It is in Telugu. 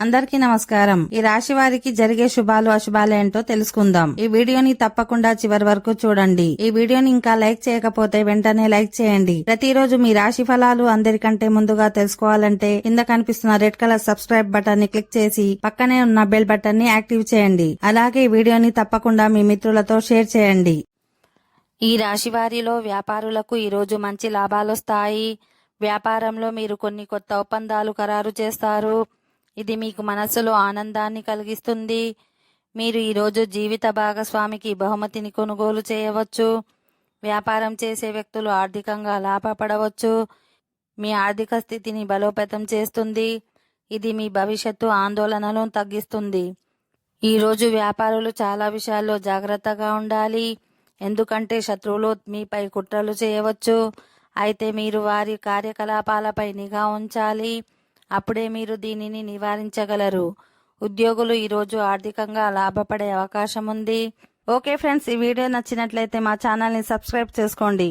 అందరికీ నమస్కారం. ఈ రాశి వారికి జరిగే శుభాలు అశుభాలు ఏంటో తెలుసుకుందాం. ఈ వీడియోని తప్పకుండా చివరి వరకు చూడండి. ఈ వీడియోని ఇంకా లైక్ చేయకపోతే వెంటనే లైక్ చేయండి. ప్రతిరోజు మీ రాశి ఫలాలు అందరికంటే ముందుగా తెలుసుకోవాలంటే కింద కనిపిస్తున్న రెడ్ కలర్ సబ్స్క్రైబ్ బటన్ ని క్లిక్ చేసి పక్కనే ఉన్న బెల్ బటన్ ని యాక్టివ్ చేయండి. అలాగే ఈ వీడియోని తప్పకుండా మీ మిత్రులతో షేర్ చేయండి. ఈ రాశి వారిలో వ్యాపారులకు ఈరోజు మంచి లాభాలొస్తాయి. వ్యాపారంలో మీరు కొన్ని కొత్త ఒప్పందాలు ఖరారు చేస్తారు. ఇది మీకు మనస్సులో ఆనందాన్ని కలిగిస్తుంది. మీరు ఈరోజు జీవిత భాగస్వామికి బహుమతిని కొనుగోలు చేయవచ్చు. వ్యాపారం చేసే వ్యక్తులు ఆర్థికంగా లాభపడవచ్చు. మీ ఆర్థిక స్థితిని బలోపేతం చేస్తుంది. ఇది మీ భవిష్యత్తు ఆందోళనలను తగ్గిస్తుంది. ఈరోజు వ్యాపారులు చాలా విషయాల్లో జాగ్రత్తగా ఉండాలి. ఎందుకంటే శత్రువులు మీపై కుట్రలు చేయవచ్చు. అయితే మీరు వారి కార్యకలాపాలపై నిఘా ఉంచాలి. అప్పుడే మీరు దీనిని నివారించగలరు. ఉద్యోగులు ఈరోజు ఆర్థికంగా లాభపడే అవకాశం ఉంది. ఓకే ఫ్రెండ్స్, ఈ వీడియో నచ్చినట్లయితే మా ఛానల్ని సబ్స్క్రైబ్ చేసుకోండి.